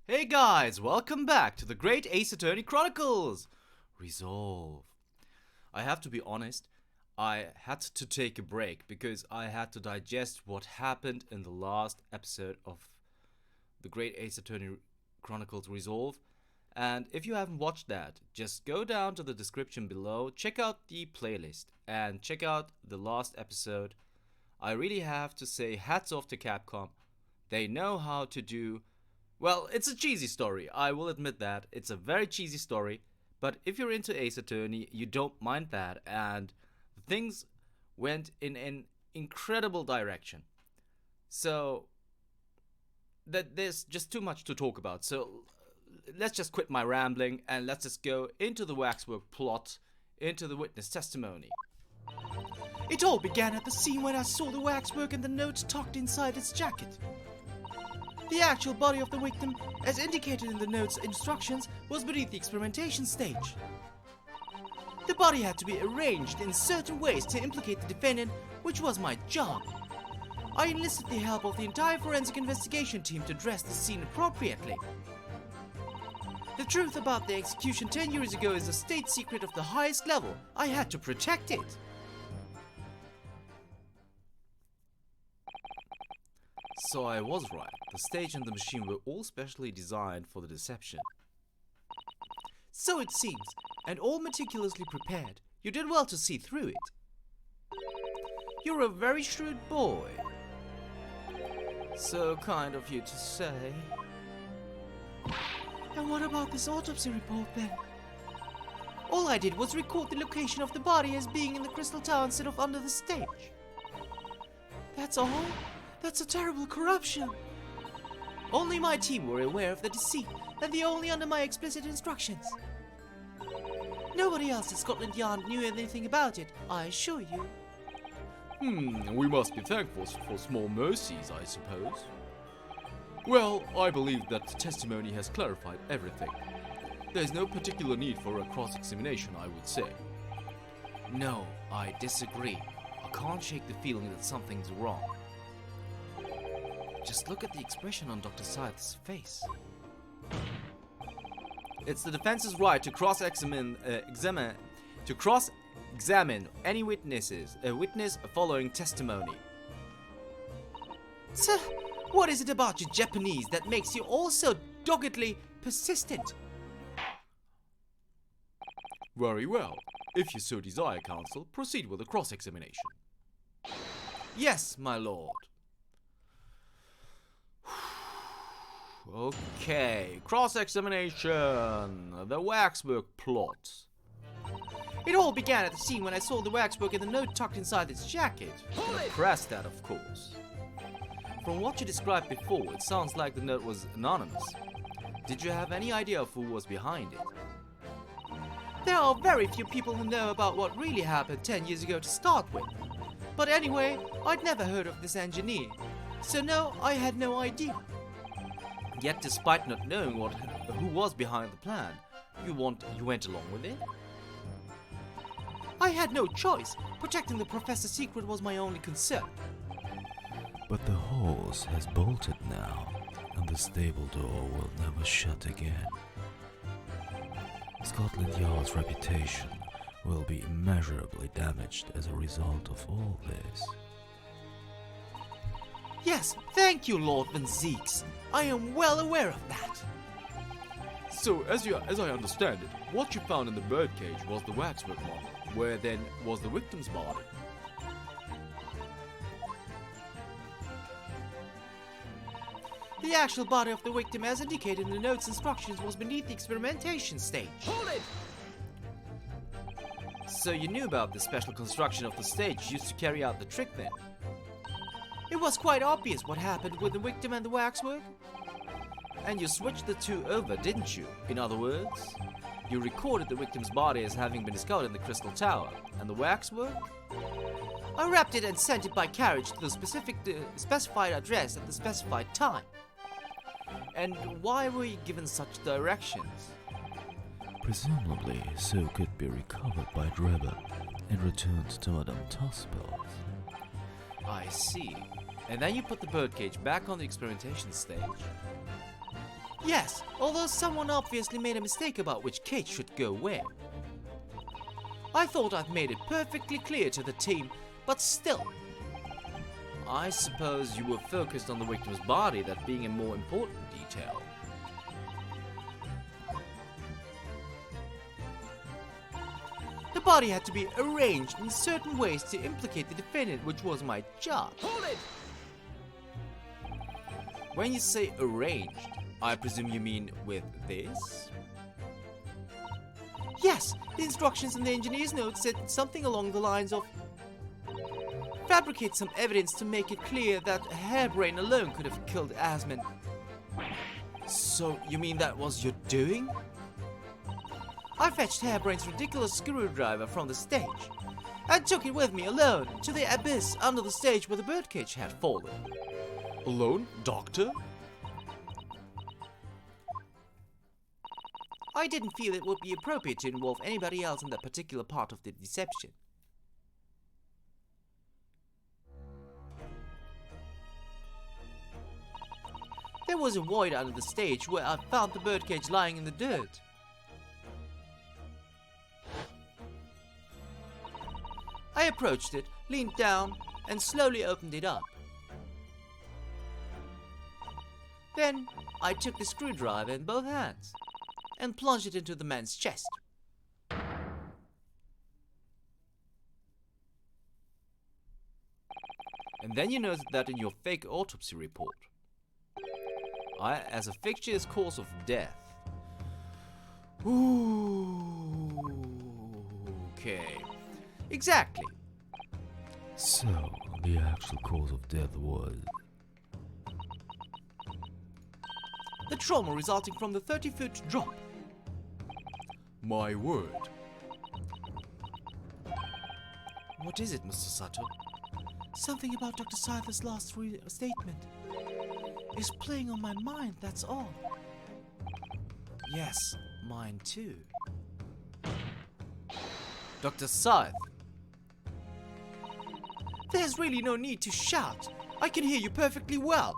Hey guys, welcome back to the great Ace Attorney Chronicles! Resolve. I have to be honest, I had to take a break because I had to digest what happened in the last episode of the great Ace Attorney Chronicles Resolve. And if you haven't watched that, just go down to the description below, check out the playlist, and check out the last episode. I really have to say hats off to Capcom. They know how to do... Well, it's a cheesy story, I will admit that. It's a very cheesy story, but if you're into Ace Attorney, you don't mind that, and things went in an incredible direction. So, there's just too much to talk about, so let's just quit my rambling and let's just go into the waxwork plot, into the witness testimony. It all began at the scene when I saw the waxwork and the notes tucked inside its jacket. The actual body of the victim, as indicated in the note's instructions, was beneath the experimentation stage. The body had to be arranged in certain ways to implicate the defendant, which was my job. I enlisted the help of the entire forensic investigation team to dress the scene appropriately. The truth about the execution 10 years ago is a state secret of the highest level. I had to protect it. So I was right. The stage and the machine were all specially designed for the deception. So it seems, and all meticulously prepared. You did well to see through it. You're a very shrewd boy. So kind of you to say. And what about this autopsy report then? All I did was record the location of the body as being in the Crystal Tower instead of under the stage. That's all? That's a terrible corruption. Only my team were aware of the deceit, and they only under my explicit instructions. Nobody else at Scotland Yard knew anything about it, I assure you. We must be thankful for small mercies, I suppose. Well, I believe that the testimony has clarified everything. There's no particular need for a cross-examination, I would say. No, I disagree. I can't shake the feeling that something's wrong. Just look at the expression on Dr. Sithe's face. It's the defense's right to cross-examine any witness following testimony. Sir, what is it about you Japanese that makes you all so doggedly persistent? Very well. If you so desire, counsel, proceed with the cross-examination. Yes, my lord. Okay, cross-examination. The waxwork plot. It all began at the scene when I saw the waxwork and the note tucked inside its jacket. Press that, of course. From what you described before, it sounds like the note was anonymous. Did you have any idea of who was behind it? There are very few people who know about what really happened 10 years ago to start with. But anyway, I'd never heard of this engineer. So no, I had no idea. Yet despite not knowing who was behind the plan, you went along with it? I had no choice. Protecting the professor's secret was my only concern. But the horse has bolted now, and the stable door will never shut again. Scotland Yard's reputation will be immeasurably damaged as a result of all this. Yes, thank you, Lord Van Zeeks. I am well aware of that. So, as I understand it, what you found in the birdcage was the waxwork model, where then was the victim's body. The actual body of the victim, as indicated in the note's instructions, was beneath the experimentation stage. Hold it! So you knew about the special construction of the stage used to carry out the trick then? It was quite obvious what happened with the victim and the waxwork. And you switched the two over, didn't you? In other words, you recorded the victim's body as having been discovered in the Crystal Tower, and the waxwork? I wrapped it and sent it by carriage to the specified address at the specified time. And why were you given such directions? Presumably, so could be recovered by Drebber and returned to Madame Tospel. I see. And then you put the birdcage back on the experimentation stage? Yes, although someone obviously made a mistake about which cage should go where. I thought I'd made it perfectly clear to the team, but still. I suppose you were focused on the victim's body, that being a more important detail. The body had to be arranged in certain ways to implicate the defendant, which was my job. Hold it! When you say arranged, I presume you mean with this? Yes, the instructions in the engineer's note said something along the lines of fabricate some evidence to make it clear that a hairbrain alone could have killed Asman. So, you mean that was your doing? I fetched Hairbrain's ridiculous screwdriver from the stage and took it with me alone to the abyss under the stage where the birdcage had fallen. Alone, Doctor? I didn't feel it would be appropriate to involve anybody else in that particular part of the deception. There was a void under the stage where I found the birdcage lying in the dirt. I approached it, leaned down, and slowly opened it up. Then, I took the screwdriver in both hands and plunged it into the man's chest. And then you noted that in your fake autopsy report. As a fictitious cause of death. Ooh, okay. Exactly. So, the actual cause of death was... The trauma resulting from the 30-foot drop. My word. What is it, Mr. Sato? Something about Dr. Sithe's last statement. Is playing on my mind, that's all. Yes, mine too. Dr. Sithe. There's really no need to shout. I can hear you perfectly well.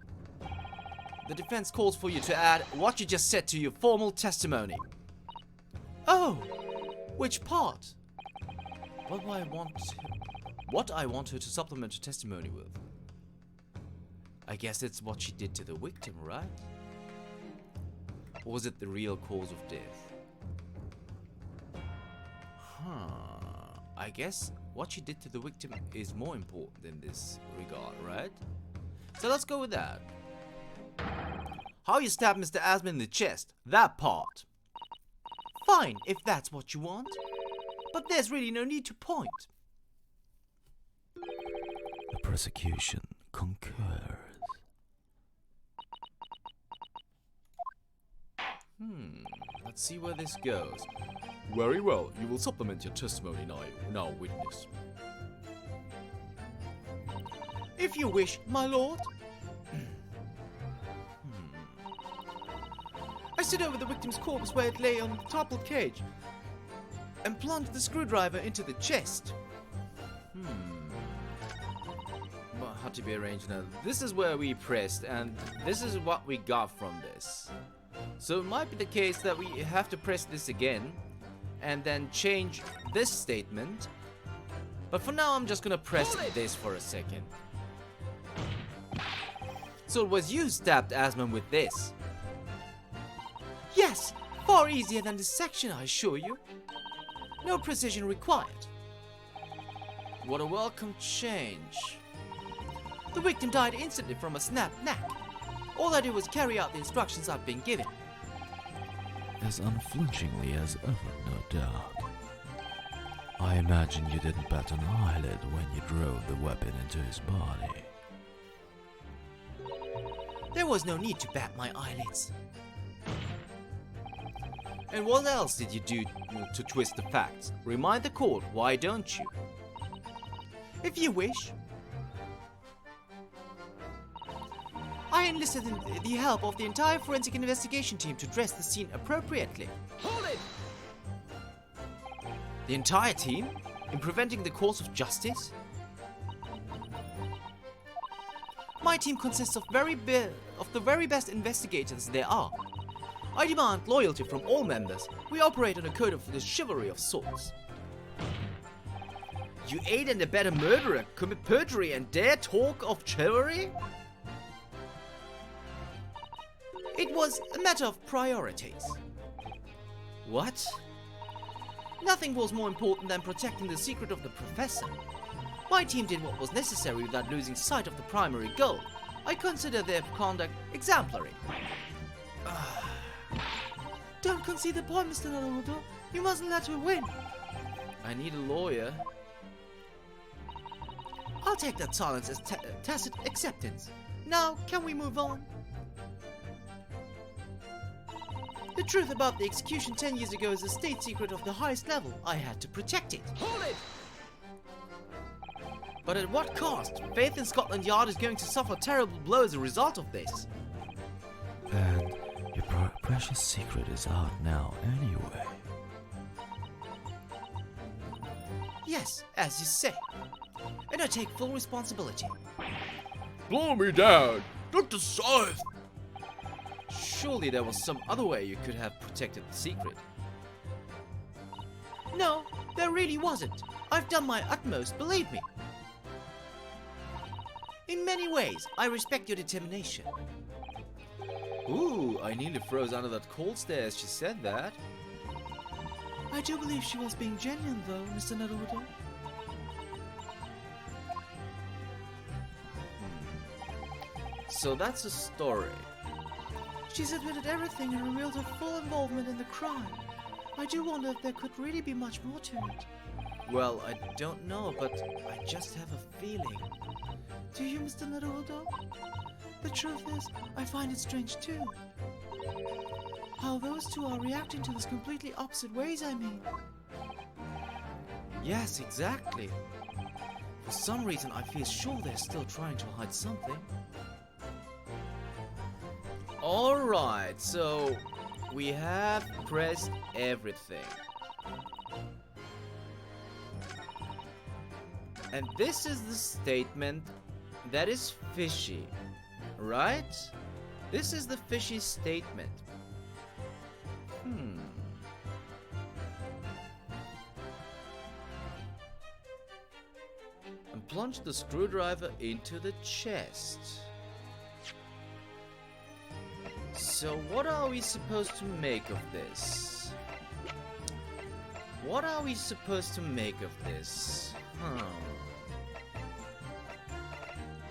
The defense calls for you to add what you just said to your formal testimony. Oh, which part? What I want her to supplement her testimony with. I guess it's what she did to the victim, right? Or was it the real cause of death? I guess what she did to the victim is more important in this regard, right? So let's go with that. How you stabbed Mr. Asman in the chest, that part. Fine, if that's what you want. But there's really no need to point. The prosecution concurs. Let's see where this goes. Very well, you will supplement your testimony now, witness. If you wish, my lord. I stood over the victim's corpse where it lay on the toppled cage and plunged the screwdriver into the chest. Well, had to be arranged now. This is where we pressed, and this is what we got from this. So it might be the case that we have to press this again and then change this statement. But for now, I'm just gonna press this for a second. So it was you who stabbed Asman with this? Yes, far easier than this section, I assure you. No precision required. What a welcome change. The victim died instantly from a snapped neck. All I did was carry out the instructions I'd been given. As unflinchingly as ever, no doubt. I imagine you didn't bat an eyelid when you drove the weapon into his body. There was no need to bat my eyelids. And what else did you do to twist the facts? Remind the court, why don't you? If you wish. I enlisted the help of the entire forensic investigation team to dress the scene appropriately. Hold it! The entire team? In preventing the course of justice? My team consists of the very best investigators there are. I demand loyalty from all members. We operate on a code of the chivalry of sorts. You aid and abet a murderer, commit perjury, and dare talk of chivalry? It was a matter of priorities. What? Nothing was more important than protecting the secret of the professor. My team did what was necessary without losing sight of the primary goal. I consider their conduct exemplary. Don't concede the point, Mr. Naruto. You mustn't let her win. I need a lawyer. I'll take that silence as tacit acceptance. Now, can we move on? The truth about the execution 10 years ago is a state secret of the highest level. I had to protect it. Hold it! But at what cost? Faith in Scotland Yard is going to suffer a terrible blow as a result of this. And your precious secret is out now anyway. Yes, as you say. And I take full responsibility. Blow me down! Dr. Scythe! Surely there was some other way you could have protected the secret. No, there really wasn't. I've done my utmost, believe me. In many ways, I respect your determination. Ooh, I nearly froze under that cold stare as she said that. I do believe she was being genuine though, Mr. Naruto. So that's a story. She's admitted everything and revealed her full involvement in the crime. I do wonder if there could really be much more to it. Well, I don't know, but I just have a feeling. Do you, Mr. Naruto? The truth is, I find it strange too. How those two are reacting to this completely opposite ways, I mean. Yes, exactly. For some reason, I feel sure they're still trying to hide something. Alright, so we have pressed everything. And this is the statement that is fishy, right? This is the fishy statement. And plunge the screwdriver into the chest. So what are we supposed to make of this? What are we supposed to make of this?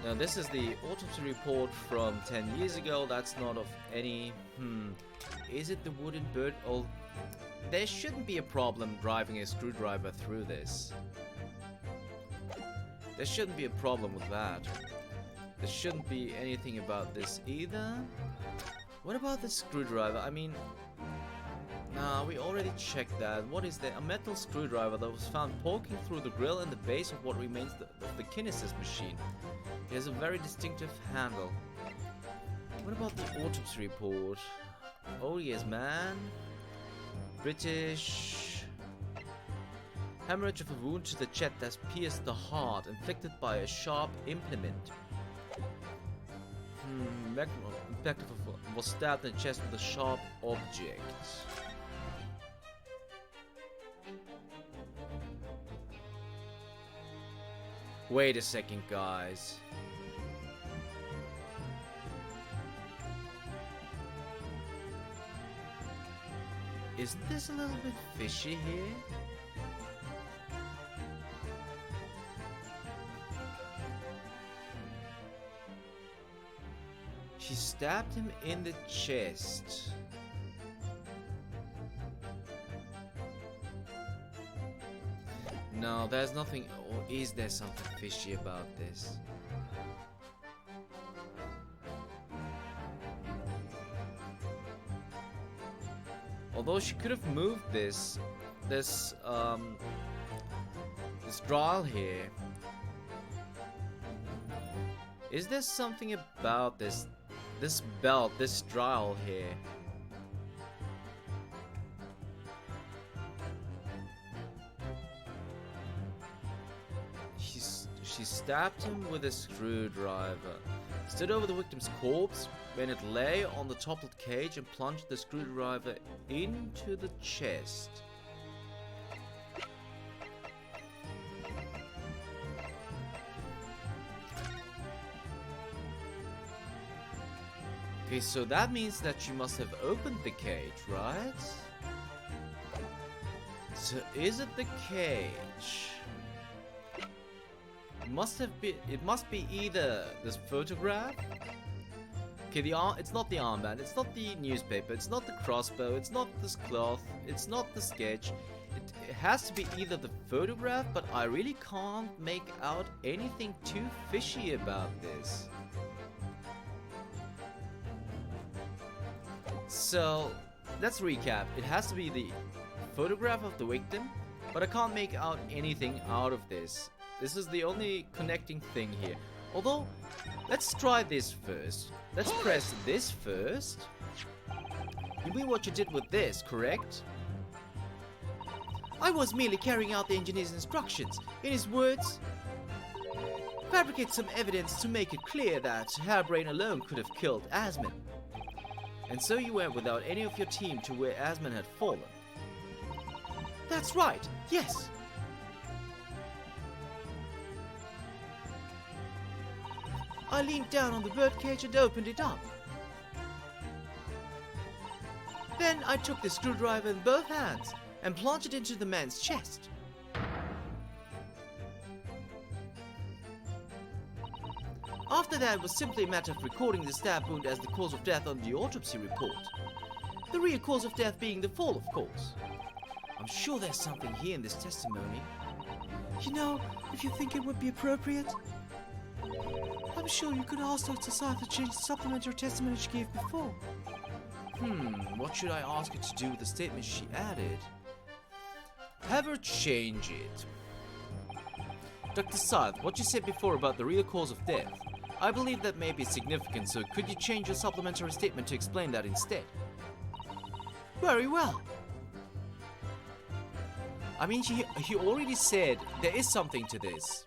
Now this is the autopsy report from 10 years ago. That's not of any... Is it the wooden bird? Oh, there shouldn't be a problem driving a screwdriver through this. There shouldn't be a problem with that. There shouldn't be anything about this either. What about the screwdriver? I mean... Nah, we already checked that. What is that? A metal screwdriver that was found poking through the grill in the base of what remains of the kinesis machine. It has a very distinctive handle. What about the autopsy report? Oh yes, man. British. Hemorrhage of a wound to the chest that pierced the heart, inflicted by a sharp implement. Impact was stabbed in the chest with a sharp object. Wait a second, guys. Isn't this a little bit fishy here? She stabbed him in the chest. No, there's nothing, or is there something fishy about this? Although she could have moved this drawl here. Is there something about this belt, this drawl here? She stabbed him with a screwdriver. Stood over the victim's corpse when it lay on the toppled cage and plunged the screwdriver into the chest. Okay, so that means that you must have opened the cage, right? So is it the cage? It must be either this photograph. Okay, it's not the armband, it's not the newspaper, it's not the crossbow, it's not this cloth, it's not the sketch. It has to be either the photograph, but I really can't make out anything too fishy about this. So, let's recap. It has to be the photograph of the victim, but I can't make out anything out of this. This is the only connecting thing here. Although, let's try this first. Let's press this first. You mean what you did with this, correct? I was merely carrying out the engineer's instructions. In his words, fabricate some evidence to make it clear that Hairbrain alone could have killed Asman. And so you went without any of your team to where Asman had fallen. That's right, yes. I leaned down on the birdcage and opened it up. Then I took the screwdriver in both hands and plunged it into the man's chest. After that, it was simply a matter of recording the stab wound as the cause of death on the autopsy report. The real cause of death being the fall, of course. I'm sure there's something here in this testimony. You know, if you think it would be appropriate, I'm sure you could ask Dr. Sithe to change the supplementary testimony she gave before. What should I ask her to do with the statement she added? Have her change it. Dr. Sithe, what you said before about the real cause of death, I believe that may be significant, so could you change your supplementary statement to explain that instead? Very well. I mean, he already said there is something to this.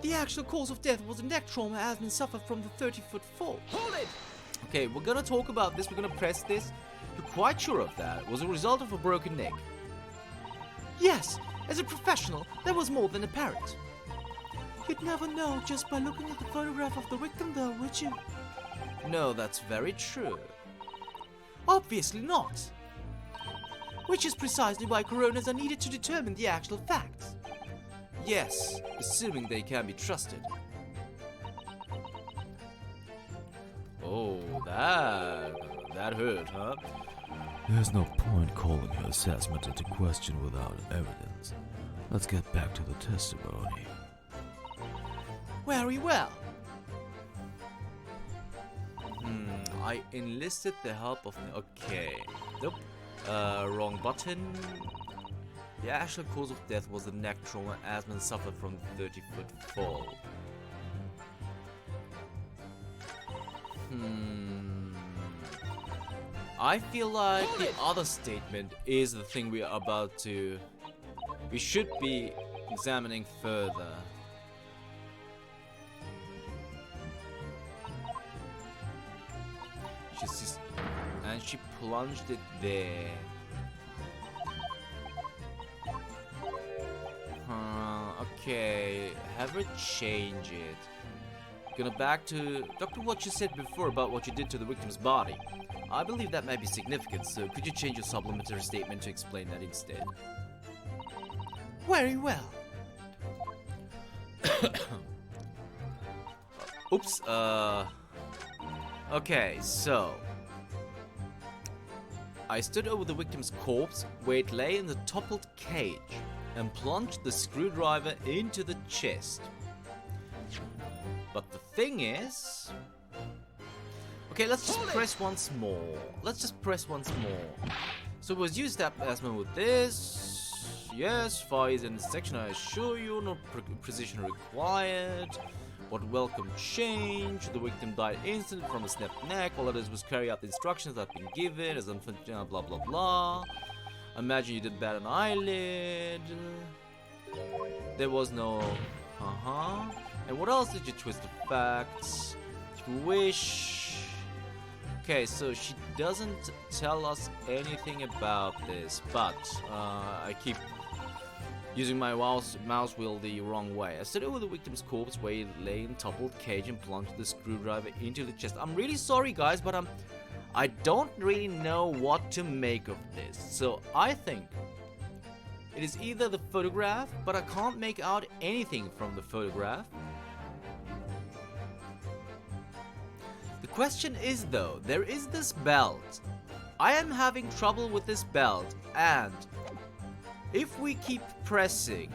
The actual cause of death was a neck trauma Asman suffered from the 30-foot fall. Hold it! Okay, we're gonna talk about this, we're gonna press this. You're quite sure of that? It was a result of a broken neck. Yes, as a professional, that was more than apparent. You'd never know just by looking at the photograph of the victim though, would you? No, that's very true. Obviously not. Which is precisely why coroners are needed to determine the actual facts. Yes, assuming they can be trusted. Oh, that hurt, huh? There's no point calling her assessment into question without evidence. Let's get back to the testimony. Very well. I enlisted the help of... Okay. Nope. Wrong button. The actual cause of death was the neck trauma Asman suffered from the 30-foot fall. I feel like the other statement is the thing we should be examining further. And she plunged it there. Okay, have her change it. Gonna back to Doctor, what you said before about what you did to the victim's body. I believe that may be significant, so could you change your supplementary statement to explain that instead? Very well. Oops, okay, so I stood over the victim's corpse where it lay in the toppled cage and plunged the screwdriver into the chest. But the thing is... Okay, let's just press once more. So it was used that Asman with this. Yes, fire is in the section, I assure you. No precision required. But welcome change. The victim died instantly from a snapped neck. All that is was carry out the instructions that have been given. As unfortunate, blah blah blah. Imagine you did bat an eyelid. There was no... And what else did you twist the facts? If you wish. Okay, so she doesn't tell us anything about this, but I keep using my mouse wheel the wrong way. I stood over the victim's corpse where he lay in toppled cage and plunged the screwdriver into the chest. I'm really sorry, guys, but I don't really know what to make of this. So I think it is either the photograph, but I can't make out anything from the photograph. The question is though, there is this belt. I am having trouble with this belt, and if we keep pressing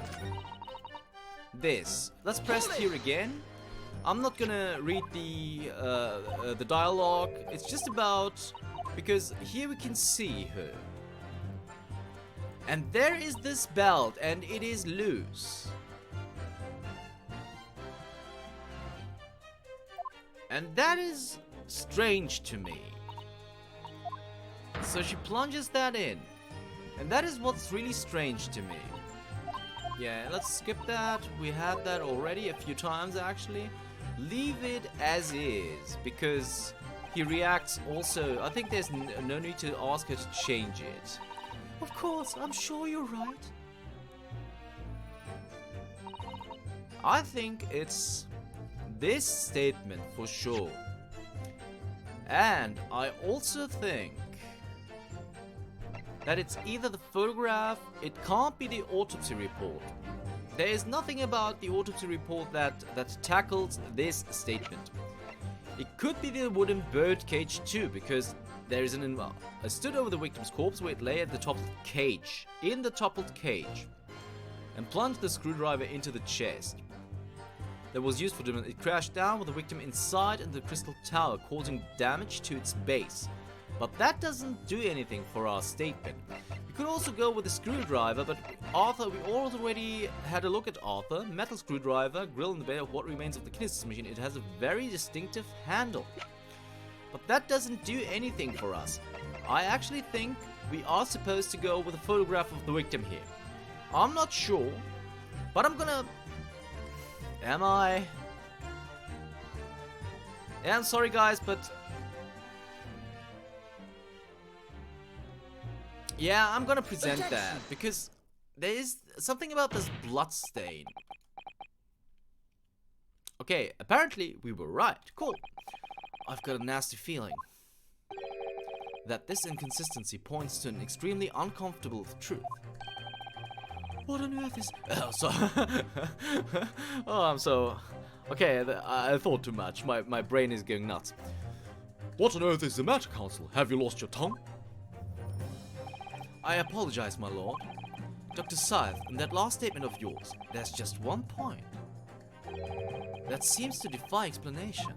this, let's press here again. I'm not gonna read the dialogue. It's just about, because here we can see her. And there is this belt, and it is loose. And that is strange to me. So she plunges that in. And that is what's really strange to me. Yeah, let's skip that. We had that already a few times actually. Leave it as is, because he reacts also. I think there's no need to ask her to change it. Of course, I'm sure you're right. I think it's this statement for sure. And I also think that it's either the photograph, it can't be the autopsy report. There is nothing about the autopsy report that tackles this statement. It could be the wooden bird cage too, because there is I stood over the victim's corpse where it lay at the toppled cage, in the toppled cage, and plunged the screwdriver into the chest that was used for it. It crashed down with the victim inside and the crystal tower, causing damage to its base. But that doesn't do anything for our statement. We could also go with the screwdriver, but Arthur, we already had a look at Arthur. Metal screwdriver, grill in the bay of what remains of the kinesis machine. It has a very distinctive handle. But that doesn't do anything for us. I actually think we are supposed to go with a photograph of the victim here. I'm not sure, but I'm gonna... Am I? Yeah, I'm sorry guys, but... Yeah, I'm gonna present that, because there is something about this blood stain. Okay, apparently we were right. Cool. I've got a nasty feeling that this inconsistency points to an extremely uncomfortable truth. What on earth is... Oh, sorry. Oh, I'm so... Okay, I thought too much. My brain is going nuts. What on earth is the matter, Counsel? Have you lost your tongue? I apologize, my lord. Dr. Sithe, in that last statement of yours, there's just one point that seems to defy explanation.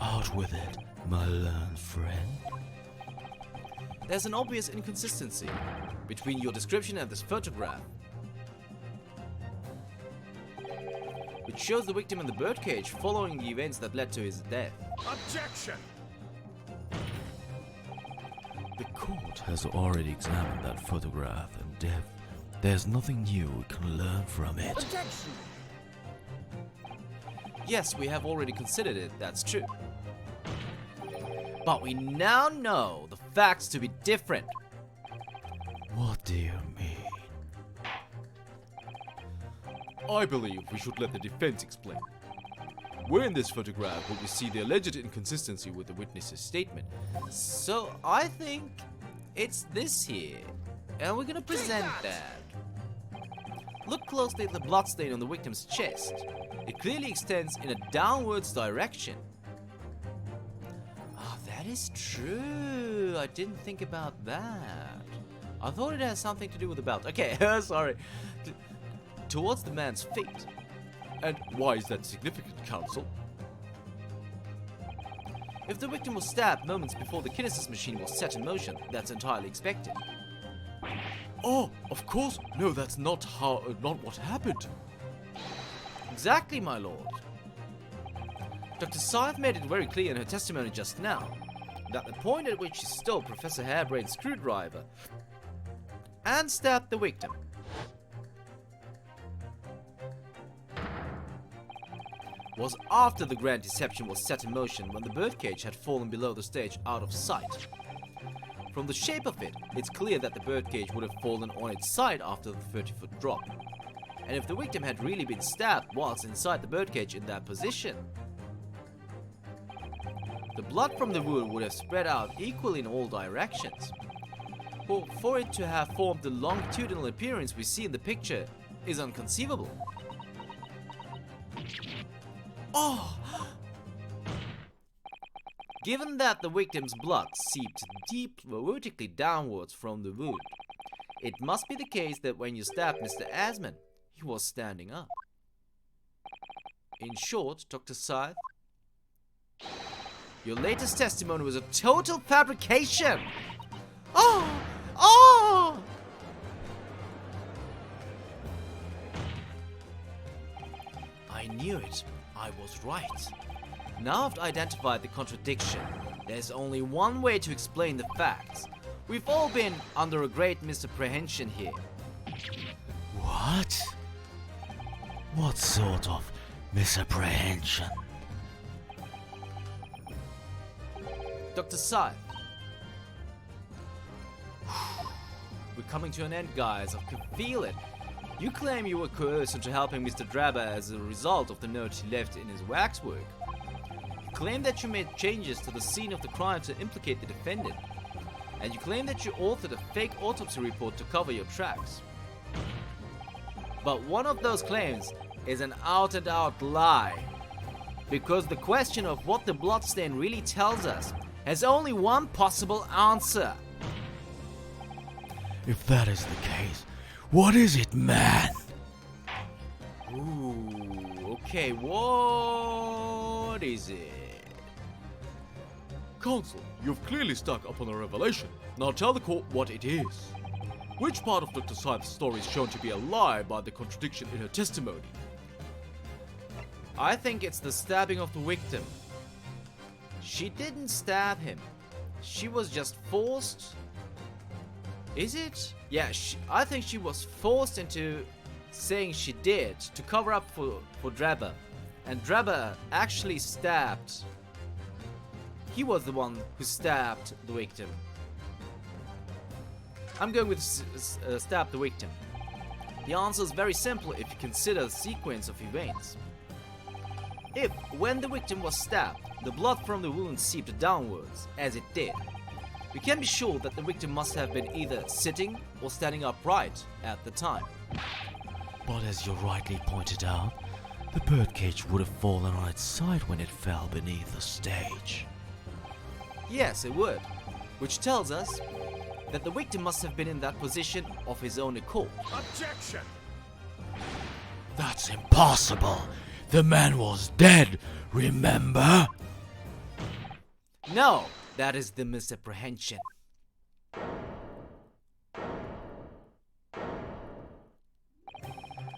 Out with it, my learned friend. There's an obvious inconsistency between your description and this photograph, which shows the victim in the birdcage following the events that led to his death. Objection! The court has already examined that photograph in depth. There's nothing new we can learn from it. Objection! Yes, we have already considered it, that's true. But we now know the facts to be different. What do you mean? I believe we should let the defense explain. Where in this photograph will we see the alleged inconsistency with the witness's statement? So I think it's this here, and we're gonna present that. Look closely at the bloodstain on the victim's chest. It clearly extends in a downwards direction. Oh, that is true. I didn't think about that. I thought it has something to do with the belt. Okay, sorry. Towards the man's feet. And why is that significant, Counsel? If the victim was stabbed moments before the kinesis machine was set in motion, that's entirely expected. Oh, of course. No, that's not what happened. Exactly, my lord. Dr. Sithe made it very clear in her testimony just now that the point at which she stole Professor Hairbrain's screwdriver and stabbed the victim was after the grand deception was set in motion when the birdcage had fallen below the stage out of sight. From the shape of it, it's clear that the birdcage would have fallen on its side after the 30-foot drop. And if the victim had really been stabbed whilst inside the birdcage in that position, the blood from the wound would have spread out equally in all directions. Well, for it to have formed the longitudinal appearance we see in the picture is inconceivable. Oh! Given that the victim's blood seeped deep vertically downwards from the wound, it must be the case that when you stabbed Mr. Asman, he was standing up. In short, Dr. Sithe, your latest testimony was a total fabrication! Oh! Oh! I knew it. I was right. Now I've identified the contradiction. There's only one way to explain the facts. We've all been under a great misapprehension here. What? What sort of misapprehension? Dr. Sithe. We're coming to an end, guys. I can feel it. You claim you were coerced into helping Mr. Drabber as a result of the note he left in his waxwork. You claim that you made changes to the scene of the crime to implicate the defendant. And you claim that you authored a fake autopsy report to cover your tracks. But one of those claims is an out-and-out lie. Because the question of what the bloodstain really tells us has only one possible answer. If that is the case, what is it, man? Ooh, okay, what is it? Counsel, you've clearly stuck upon a revelation. Now tell the court what it is. Which part of Dr. Sithe's story is shown to be a lie by the contradiction in her testimony? I think it's the stabbing of the victim. She didn't stab him. She was just forced. Is it? Yeah, I think she was forced into saying she did to cover up for Drabber. And Drabber actually stabbed. He was the one who stabbed the victim. I'm going with stab the victim. The answer is very simple if you consider the sequence of events. If, when the victim was stabbed, the blood from the wound seeped downwards, as it did, we can be sure that the victim must have been either sitting or standing upright at the time. But as you rightly pointed out, the birdcage would have fallen on its side when it fell beneath the stage. Yes, it would. Which tells us that the victim must have been in that position of his own accord. Objection! That's impossible! The man was dead, remember? No, that is the misapprehension.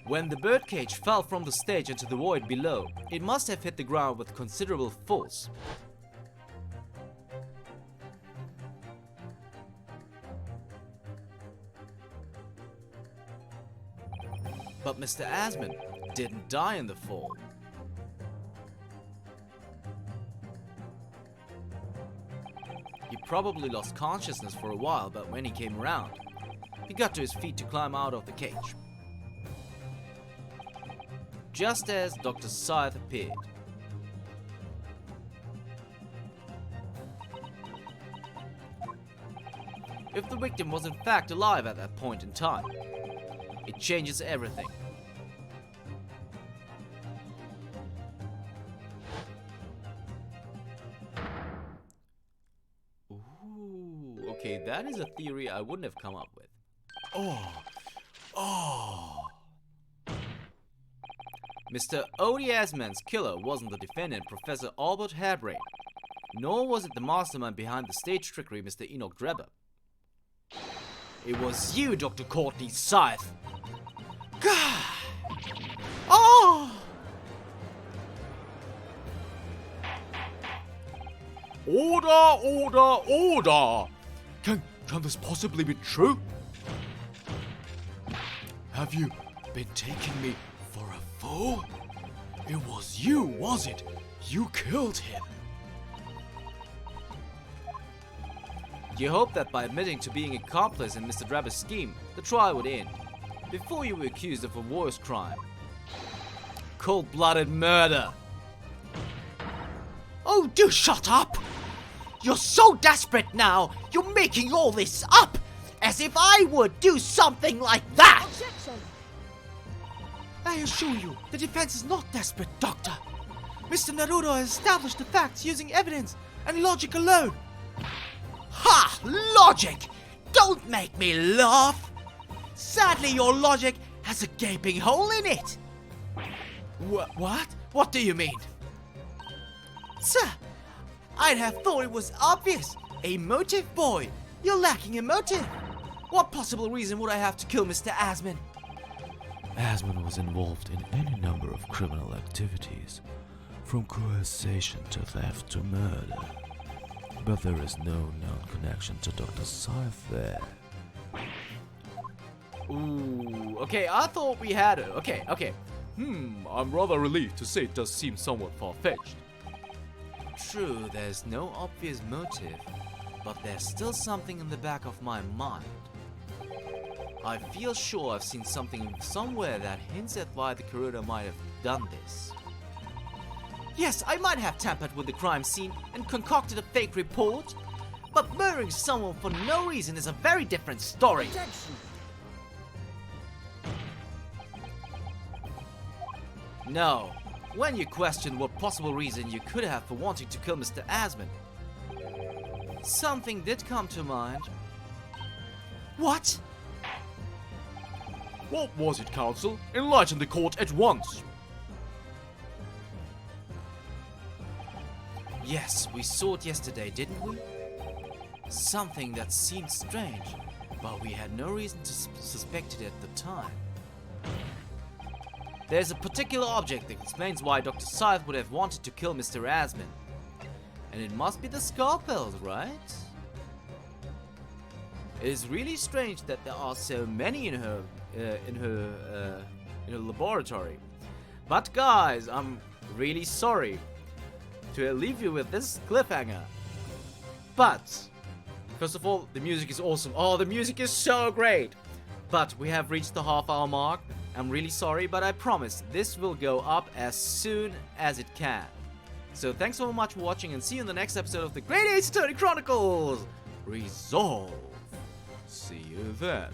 When the birdcage fell from the stage into the void below, it must have hit the ground with considerable force. But Mr. Asman didn't die in the fall. He probably lost consciousness for a while, but when he came around, he got to his feet to climb out of the cage. Just as Dr. Sithe appeared. If the victim was in fact alive at that point in time, it changes everything. Ooh, okay, that is a theory I wouldn't have come up with. Mr. Odie Asman's killer wasn't the defendant, Professor Albert Harebrain, nor was it the mastermind behind the stage trickery, Mr. Enoch Drebber. It was you, Dr. Courtney Sithe. God! Oh! Order, order, order! Can this possibly be true? Have you been taking me for a fool? It was you, was it? You killed him. You hoped that by admitting to being accomplice in Mr. Drabb's scheme, the trial would end, before you were accused of a worse crime. Cold-blooded murder. Oh, do shut up! You're so desperate now, you're making all this up! As if I would do something like that! Objection! I assure you, the defense is not desperate, Doctor. Mr. Naruto has established the facts using evidence and logic alone. Ha! Logic! Don't make me laugh! Sadly, your logic has a gaping hole in it. What? What do you mean? Sir, I'd have thought it was obvious. A motive, boy. You're lacking a motive. What possible reason would I have to kill Mr. Asman? Asman was involved in any number of criminal activities, from coercion to theft to murder. But there is no known connection to Dr. Sithe there. Ooh, okay, I thought we had it. Okay. I'm rather relieved to say it does seem somewhat far-fetched. True, there's no obvious motive, but there's still something in the back of my mind. I feel sure I've seen something somewhere that hints at why the Kuroda might have done this. Yes, I might have tampered with the crime scene and concocted a fake report, but murdering someone for no reason is a very different story. Objection! No, when you question what possible reason you could have for wanting to kill Mr. Asman, something did come to mind. What? What was it, Counsel? Enlighten the court at once. Yes, we saw it yesterday, didn't we? Something that seemed strange, but we had no reason to suspect it at the time. There's a particular object that explains why Dr. Sithe would have wanted to kill Mr. Asman. And it must be the scalpels, right? It is really strange that there are so many in her laboratory. But guys, I'm really sorry to leave you with this cliffhanger. But first of all, the music is awesome. Oh, the music is so great. But we have reached the half-hour mark. I'm really sorry, but I promise this will go up as soon as it can. So thanks so much for watching, and see you in the next episode of the Great Ace Attorney Chronicles. Resolve. See you then.